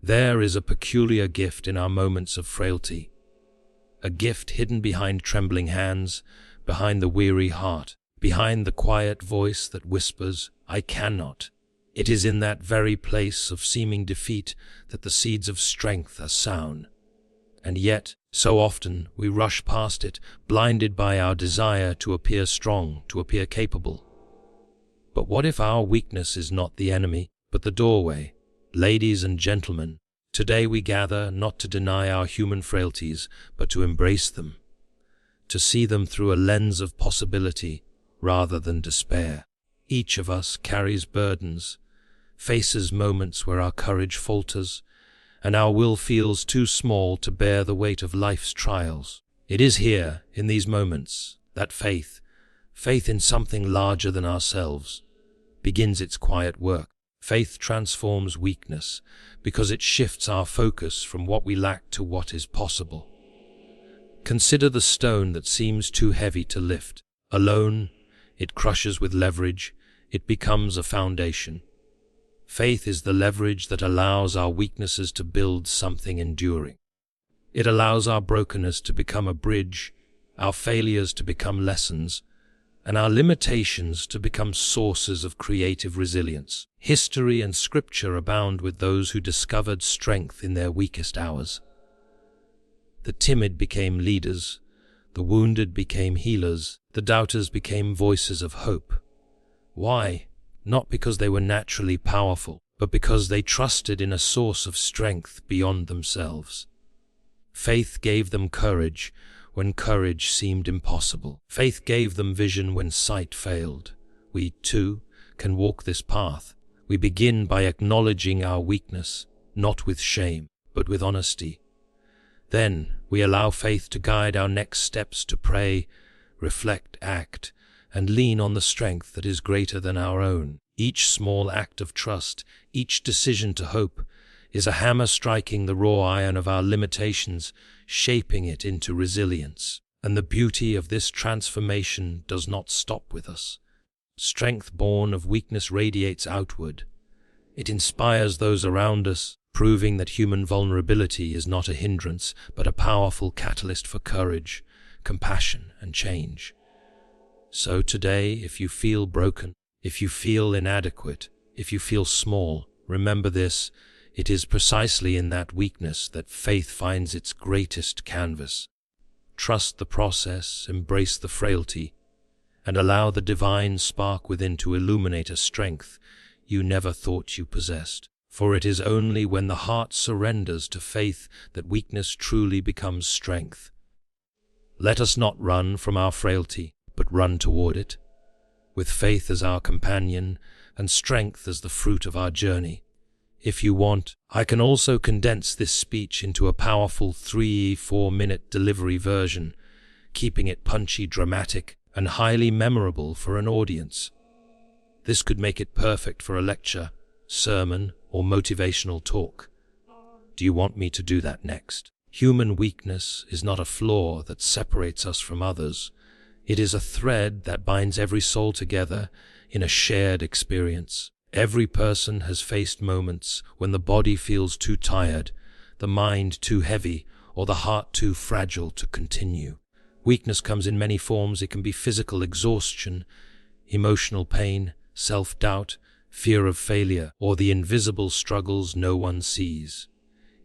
There is a peculiar gift in our moments of frailty, a gift hidden behind trembling hands, behind the weary heart, behind the quiet voice that whispers, "I cannot." It is in that very place of seeming defeat that the seeds of strength are sown. And yet, so often, we rush past it, blinded by our desire to appear strong, to appear capable. But what if our weakness is not the enemy, but the doorway? Ladies and gentlemen, today we gather not to deny our human frailties, but to embrace them, to see them through a lens of possibility rather than despair. Each of us carries burdens, faces moments where our courage falters, and our will feels too small to bear the weight of life's trials. It is here, in these moments, that faith in something larger than ourselves, begins its quiet work. Faith transforms weakness because it shifts our focus from what we lack to what is possible. Consider the stone that seems too heavy to lift. Alone, it crushes with leverage, it becomes a foundation. Faith is the leverage that allows our weaknesses to build something enduring. It allows our brokenness to become a bridge, our failures to become lessons, and our limitations to become sources of creative resilience. History and scripture abound with those who discovered strength in their weakest hours. The timid became leaders, the wounded became healers, the doubters became voices of hope. Why? Not because they were naturally powerful, but because they trusted in a source of strength beyond themselves. Faith gave them courage when courage seemed impossible. Faith gave them vision when sight failed. We, too, can walk this path. We begin by acknowledging our weakness, not with shame, but with honesty. Then we allow faith to guide our next steps, to pray, reflect, act, and lean on the strength that is greater than our own. Each small act of trust, each decision to hope, is a hammer striking the raw iron of our limitations, shaping it into resilience. And the beauty of this transformation does not stop with us. Strength born of weakness radiates outward. It inspires those around us, proving that human vulnerability is not a hindrance, but a powerful catalyst for courage, compassion, and change. So today, if you feel broken, if you feel inadequate, if you feel small, remember this: it is precisely in that weakness that faith finds its greatest canvas. Trust the process, embrace the frailty, and allow the divine spark within to illuminate a strength you never thought you possessed. For it is only when the heart surrenders to faith that weakness truly becomes strength. Let us not run from our frailty, but run toward it, with faith as our companion and strength as the fruit of our journey. If you want, I can also condense this speech into a powerful 3-4-minute delivery version, keeping it punchy, dramatic, and highly memorable for an audience. This could make it perfect for a lecture, sermon, or motivational talk. Do you want me to do that next? Human weakness is not a flaw that separates us from others. It is a thread that binds every soul together in a shared experience. Every person has faced moments when the body feels too tired, the mind too heavy, or the heart too fragile to continue. Weakness comes in many forms. It can be physical exhaustion, emotional pain, self-doubt, fear of failure, or the invisible struggles no one sees.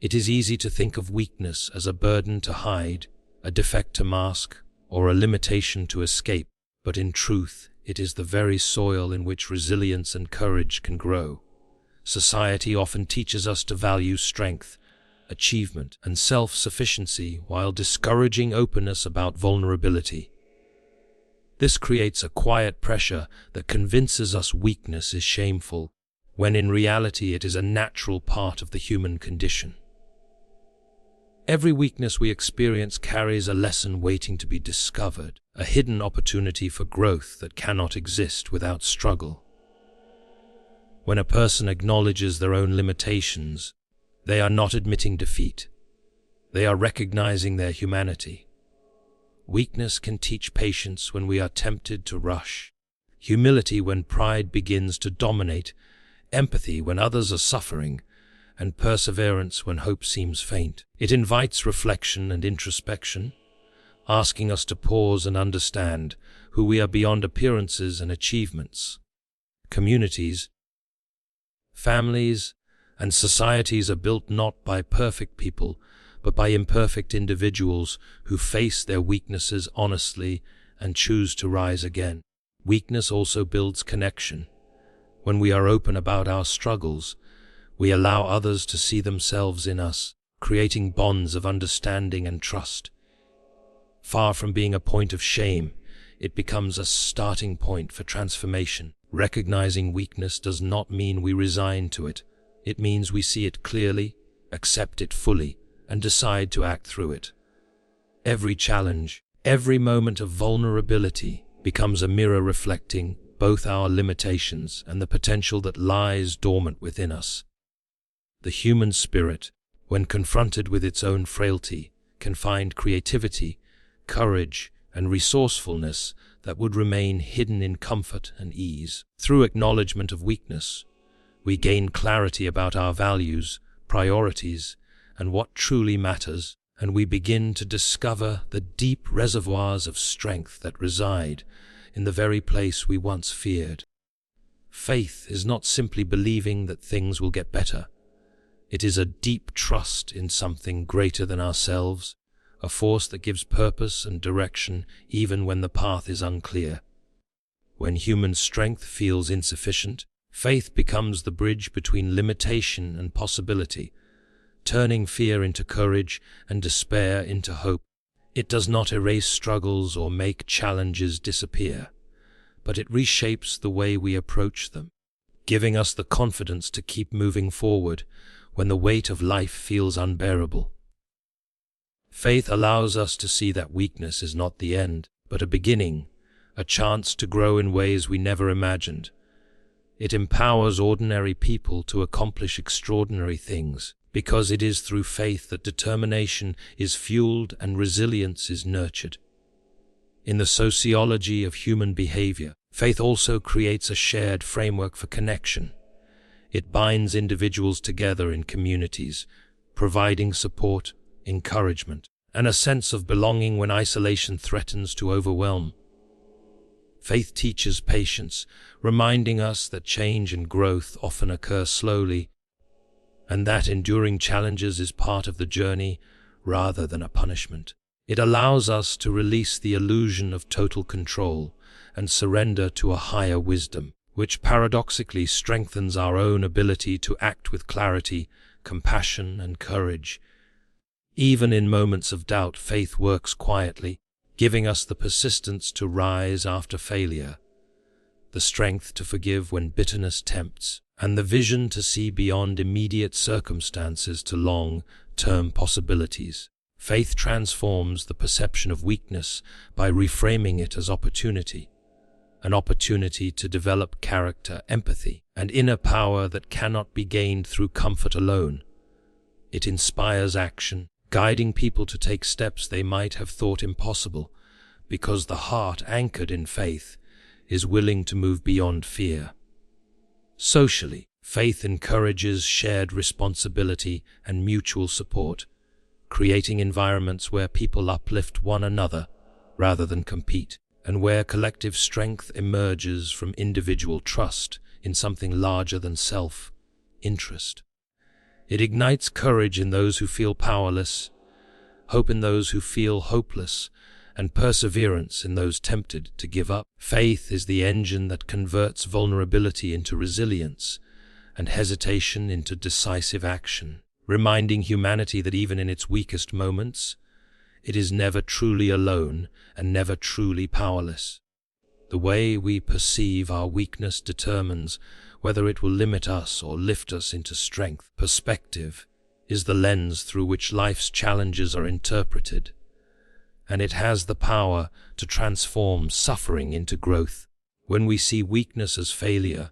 It is easy to think of weakness as a burden to hide, a defect to mask, or a limitation to escape, but in truth, it is the very soil in which resilience and courage can grow. Society often teaches us to value strength, achievement, and self-sufficiency while discouraging openness about vulnerability. This creates a quiet pressure that convinces us weakness is shameful, when in reality it is a natural part of the human condition. Every weakness we experience carries a lesson waiting to be discovered, a hidden opportunity for growth that cannot exist without struggle. When a person acknowledges their own limitations, they are not admitting defeat. They are recognizing their humanity. Weakness can teach patience when we are tempted to rush, humility when pride begins to dominate, empathy when others are suffering, and perseverance when hope seems faint. It invites reflection and introspection, asking us to pause and understand who we are beyond appearances and achievements. Communities, families, and societies are built not by perfect people, but by imperfect individuals who face their weaknesses honestly and choose to rise again. Weakness also builds connection. When we are open about our struggles, we allow others to see themselves in us, creating bonds of understanding and trust. Far from being a point of shame, it becomes a starting point for transformation. Recognizing weakness does not mean we resign to it. It means we see it clearly, accept it fully, and decide to act through it. Every challenge, every moment of vulnerability becomes a mirror reflecting both our limitations and the potential that lies dormant within us. The human spirit, when confronted with its own frailty, can find creativity, courage, and resourcefulness that would remain hidden in comfort and ease. Through acknowledgement of weakness, we gain clarity about our values, priorities, and what truly matters, and we begin to discover the deep reservoirs of strength that reside in the very place we once feared. Faith is not simply believing that things will get better. It is a deep trust in something greater than ourselves, a force that gives purpose and direction even when the path is unclear. When human strength feels insufficient, faith becomes the bridge between limitation and possibility, turning fear into courage and despair into hope. It does not erase struggles or make challenges disappear, but it reshapes the way we approach them, giving us the confidence to keep moving forward when the weight of life feels unbearable. Faith allows us to see that weakness is not the end, but a beginning, a chance to grow in ways we never imagined. It empowers ordinary people to accomplish extraordinary things, because it is through faith that determination is fueled and resilience is nurtured. In the sociology of human behavior, faith also creates a shared framework for connection. It binds individuals together in communities, providing support, encouragement, and a sense of belonging when isolation threatens to overwhelm. Faith teaches patience, reminding us that change and growth often occur slowly, and that enduring challenges is part of the journey rather than a punishment. It allows us to release the illusion of total control and surrender to a higher wisdom, which paradoxically strengthens our own ability to act with clarity, compassion, and courage. Even in moments of doubt, faith works quietly, giving us the persistence to rise after failure, the strength to forgive when bitterness tempts, and the vision to see beyond immediate circumstances to long-term possibilities. Faith transforms the perception of weakness by reframing it as opportunity, an opportunity to develop character, empathy, and inner power that cannot be gained through comfort alone. It inspires action, guiding people to take steps they might have thought impossible, because the heart anchored in faith is willing to move beyond fear. Socially, faith encourages shared responsibility and mutual support, creating environments where people uplift one another rather than compete, and where collective strength emerges from individual trust in something larger than self-interest. It ignites courage in those who feel powerless, hope in those who feel hopeless, and perseverance in those tempted to give up. Faith is the engine that converts vulnerability into resilience and hesitation into decisive action, reminding humanity that even in its weakest moments, it is never truly alone and never truly powerless. The way we perceive our weakness determines whether it will limit us or lift us into strength. Perspective is the lens through which life's challenges are interpreted, and it has the power to transform suffering into growth. When we see weakness as failure,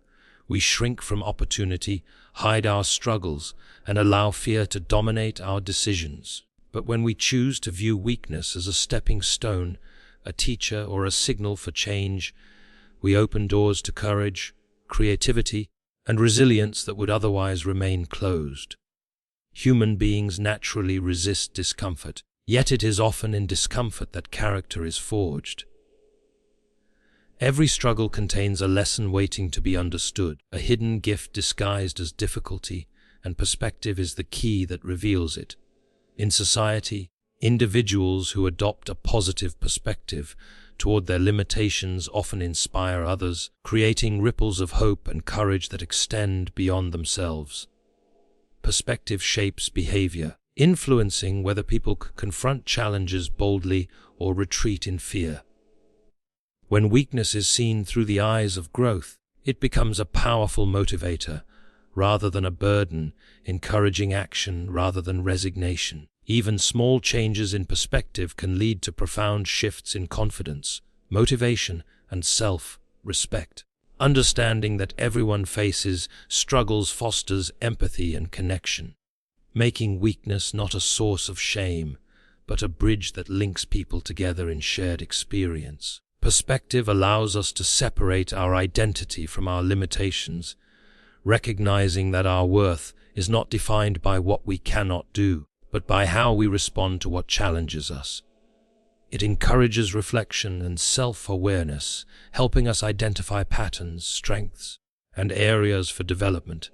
we shrink from opportunity, hide our struggles, and allow fear to dominate our decisions. But when we choose to view weakness as a stepping stone, a teacher, or a signal for change, we open doors to courage, creativity, and resilience that would otherwise remain closed. Human beings naturally resist discomfort, yet it is often in discomfort that character is forged. Every struggle contains a lesson waiting to be understood, a hidden gift disguised as difficulty, and perspective is the key that reveals it. In society, individuals who adopt a positive perspective toward their limitations often inspire others, creating ripples of hope and courage that extend beyond themselves. Perspective shapes behavior, influencing whether people confront challenges boldly or retreat in fear. When weakness is seen through the eyes of growth, it becomes a powerful motivator, rather than a burden, encouraging action rather than resignation. Even small changes in perspective can lead to profound shifts in confidence, motivation, and self-respect. Understanding that everyone faces struggles fosters empathy and connection, making weakness not a source of shame, but a bridge that links people together in shared experience. Perspective allows us to separate our identity from our limitations, recognizing that our worth is not defined by what we cannot do, but by how we respond to what challenges us. It encourages reflection and self-awareness, helping us identify patterns, strengths, and areas for development.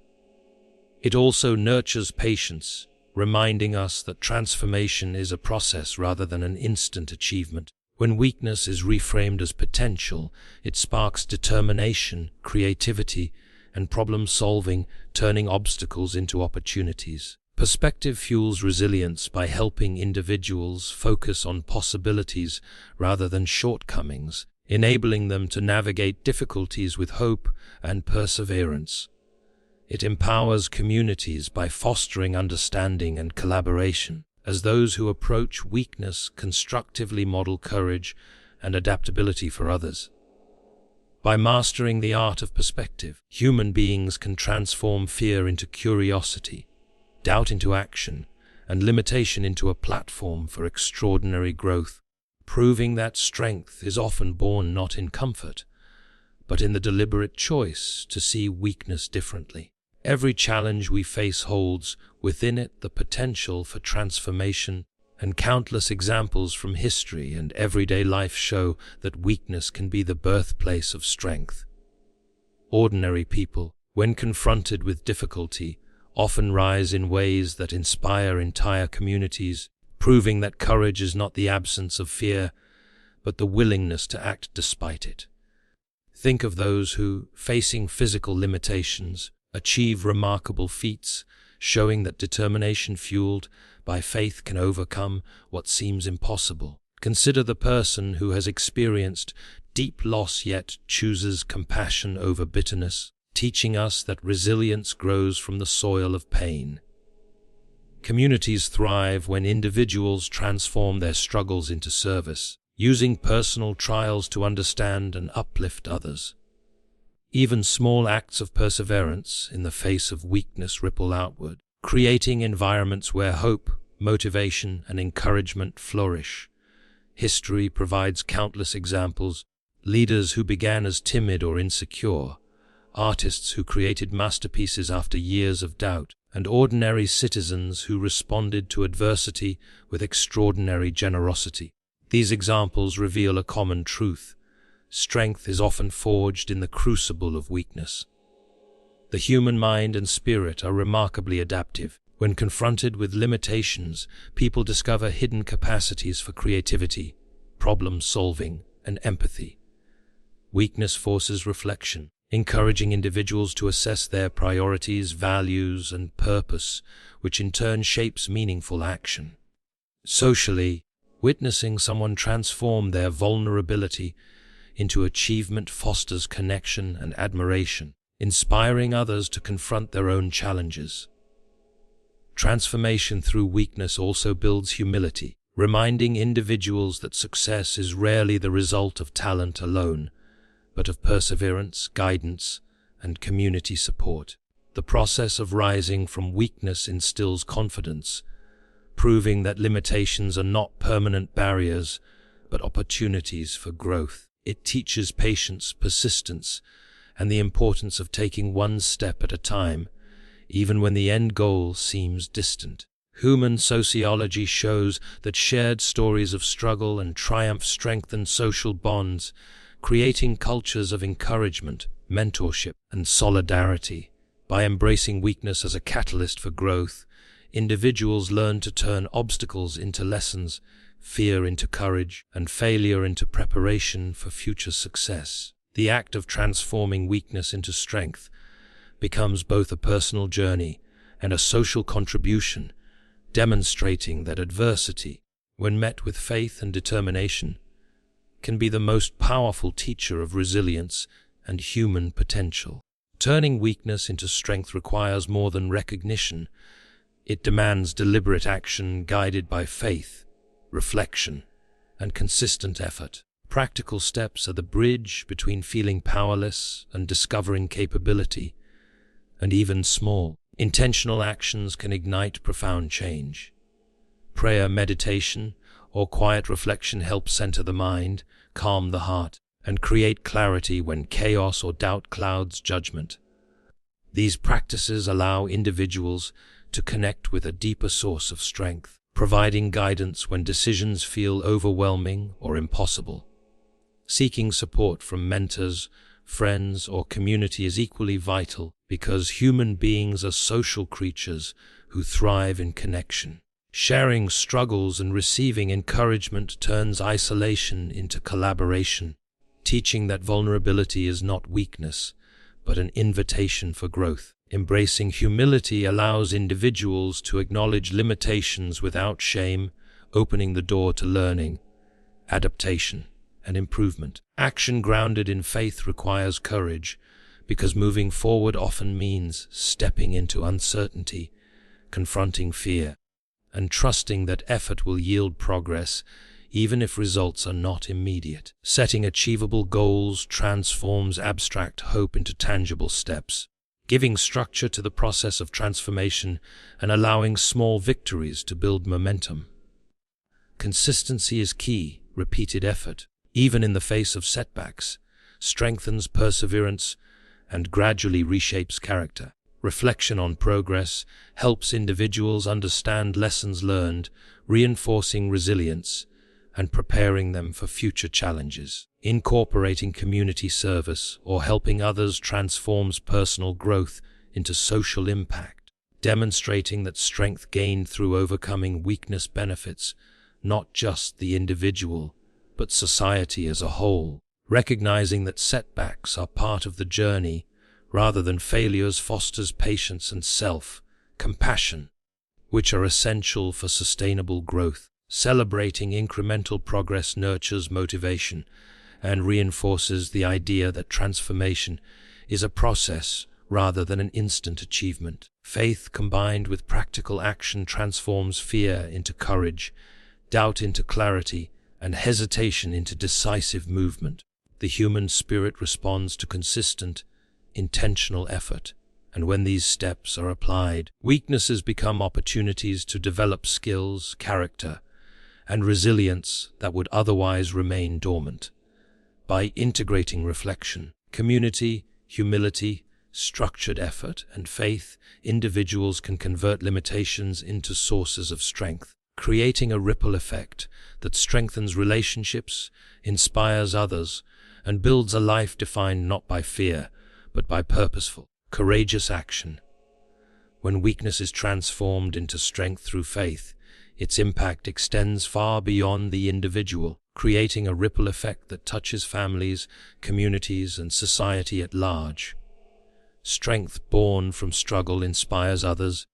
It also nurtures patience, reminding us that transformation is a process rather than an instant achievement. When weakness is reframed as potential, it sparks determination, creativity, and problem-solving, turning obstacles into opportunities. Perspective fuels resilience by helping individuals focus on possibilities rather than shortcomings, enabling them to navigate difficulties with hope and perseverance. It empowers communities by fostering understanding and collaboration, as those who approach weakness constructively model courage and adaptability for others. By mastering the art of perspective, human beings can transform fear into curiosity, doubt into action, and limitation into a platform for extraordinary growth, proving that strength is often born not in comfort, but in the deliberate choice to see weakness differently. Every challenge we face holds within it the potential for transformation, and countless examples from history and everyday life show that weakness can be the birthplace of strength. Ordinary people, when confronted with difficulty, often rise in ways that inspire entire communities, proving that courage is not the absence of fear, but the willingness to act despite it. Think of those who, facing physical limitations, achieve remarkable feats, showing that determination fueled by faith can overcome what seems impossible. Consider the person who has experienced deep loss yet chooses compassion over bitterness, teaching us that resilience grows from the soil of pain. Communities thrive when individuals transform their struggles into service, using personal trials to understand and uplift others. Even small acts of perseverance in the face of weakness ripple outward, creating environments where hope, motivation, and encouragement flourish. History provides countless examples: leaders who began as timid or insecure, artists who created masterpieces after years of doubt, and ordinary citizens who responded to adversity with extraordinary generosity. These examples reveal a common truth: strength is often forged in the crucible of weakness. The human mind and spirit are remarkably adaptive. When confronted with limitations, people discover hidden capacities for creativity, problem-solving, and empathy. Weakness forces reflection, encouraging individuals to assess their priorities, values, and purpose, which in turn shapes meaningful action. Socially, witnessing someone transform their vulnerability into achievement fosters connection and admiration, inspiring others to confront their own challenges. Transformation through weakness also builds humility, reminding individuals that success is rarely the result of talent alone, but of perseverance, guidance, and community support. The process of rising from weakness instills confidence, proving that limitations are not permanent barriers, but opportunities for growth. It teaches patience, persistence, and the importance of taking one step at a time, even when the end goal seems distant. Human sociology shows that shared stories of struggle and triumph strengthen social bonds, creating cultures of encouragement, mentorship, and solidarity. By embracing weakness as a catalyst for growth, individuals learn to turn obstacles into lessons, fear into courage, and failure into preparation for future success. The act of transforming weakness into strength becomes both a personal journey and a social contribution, demonstrating that adversity, when met with faith and determination, can be the most powerful teacher of resilience and human potential. Turning weakness into strength requires more than recognition. It demands deliberate action guided by faith, reflection, and consistent effort. Practical steps are the bridge between feeling powerless and discovering capability, and even small, intentional actions can ignite profound change. Prayer, meditation, or quiet reflection help center the mind, calm the heart, and create clarity when chaos or doubt clouds judgment. These practices allow individuals to connect with a deeper source of strength, providing guidance when decisions feel overwhelming or impossible. Seeking support from mentors, friends, or community is equally vital because human beings are social creatures who thrive in connection. Sharing struggles and receiving encouragement turns isolation into collaboration, teaching that vulnerability is not weakness, but an invitation for growth. Embracing humility allows individuals to acknowledge limitations without shame, opening the door to learning, adaptation, and improvement. Action grounded in faith requires courage, because moving forward often means stepping into uncertainty, confronting fear, and trusting that effort will yield progress, even if results are not immediate. Setting achievable goals transforms abstract hope into tangible steps, giving structure to the process of transformation and allowing small victories to build momentum. Consistency is key. Repeated effort, even in the face of setbacks, strengthens perseverance and gradually reshapes character. Reflection on progress helps individuals understand lessons learned, reinforcing resilience and preparing them for future challenges. Incorporating community service or helping others transforms personal growth into social impact, demonstrating that strength gained through overcoming weakness benefits not just the individual, but society as a whole. Recognizing that setbacks are part of the journey rather than failures fosters patience and self-compassion, which are essential for sustainable growth. Celebrating incremental progress nurtures motivation and reinforces the idea that transformation is a process rather than an instant achievement. Faith combined with practical action transforms fear into courage, doubt into clarity, and hesitation into decisive movement. The human spirit responds to consistent, intentional effort, and when these steps are applied, weaknesses become opportunities to develop skills, character, and resilience that would otherwise remain dormant. By integrating reflection, community, humility, structured effort, and faith, individuals can convert limitations into sources of strength, creating a ripple effect that strengthens relationships, inspires others, and builds a life defined not by fear, but by purposeful, courageous action. When weakness is transformed into strength through faith, its impact extends far beyond the individual, creating a ripple effect that touches families, communities, and society at large. Strength born from struggle inspires others,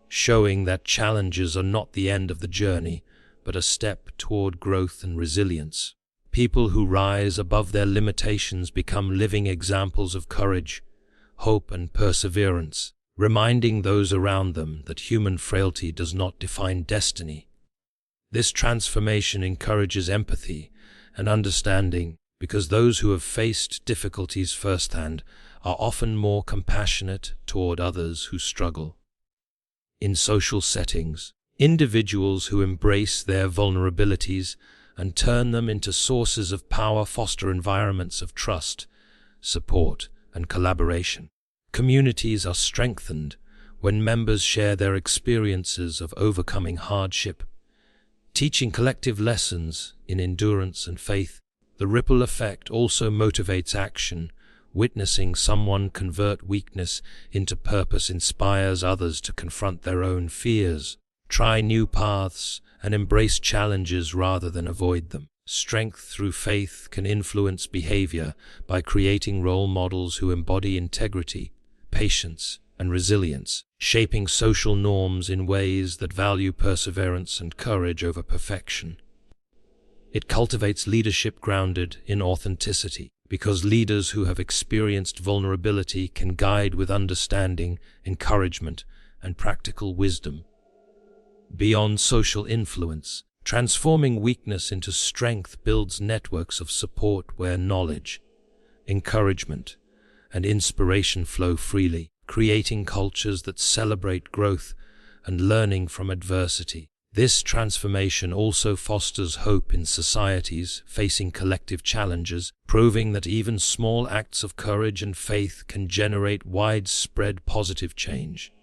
showing that challenges are not the end of the journey, but a step toward growth and resilience. People who rise above their limitations become living examples of courage, hope, and perseverance, reminding those around them that human frailty does not define destiny. This transformation encourages empathy and understanding because those who have faced difficulties firsthand are often more compassionate toward others who struggle. In social settings, individuals who embrace their vulnerabilities and turn them into sources of power foster environments of trust, support, and collaboration. Communities are strengthened when members share their experiences of overcoming hardship, teaching collective lessons in endurance and faith. The ripple effect also motivates action. Witnessing someone convert weakness into purpose inspires others to confront their own fears, try new paths, and embrace challenges rather than avoid them. Strength through faith can influence behavior by creating role models who embody integrity, patience, and resilience, shaping social norms in ways that value perseverance and courage over perfection. It cultivates leadership grounded in authenticity, because leaders who have experienced vulnerability can guide with understanding, encouragement, and practical wisdom. Beyond social influence, transforming weakness into strength builds networks of support where knowledge, encouragement, and inspiration flow freely, creating cultures that celebrate growth and learning from adversity. This transformation also fosters hope in societies facing collective challenges, proving that even small acts of courage and faith can generate widespread positive change.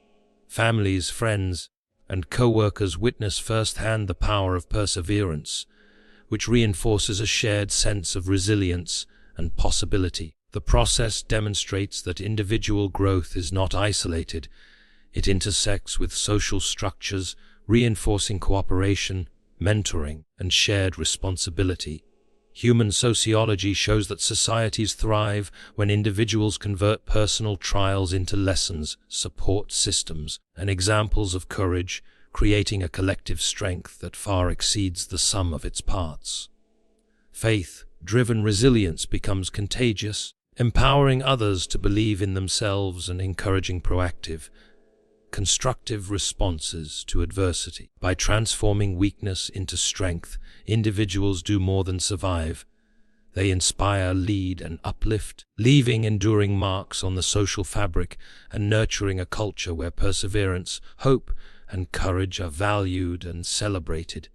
Families, friends, and co-workers witness firsthand the power of perseverance, which reinforces a shared sense of resilience and possibility. The process demonstrates that individual growth is not isolated. It intersects with social structures, reinforcing cooperation, mentoring, and shared responsibility. Human sociology shows that societies thrive when individuals convert personal trials into lessons, support systems, and examples of courage, creating a collective strength that far exceeds the sum of its parts. Faith-driven resilience becomes contagious, empowering others to believe in themselves and encouraging proactive, constructive responses to adversity. By transforming weakness into strength, individuals do more than survive. They inspire, lead, and uplift, leaving enduring marks on the social fabric and nurturing a culture where perseverance, hope, and courage are valued and celebrated.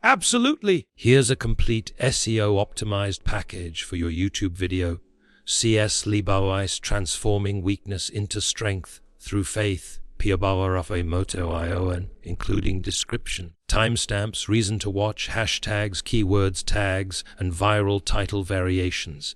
Absolutely! Here's a complete SEO-optimized package for your YouTube video. C.S. Leibowitz, Transforming Weakness into Strength Through Faith, including description, timestamps, reason to watch, hashtags, keywords, tags, and viral title variations.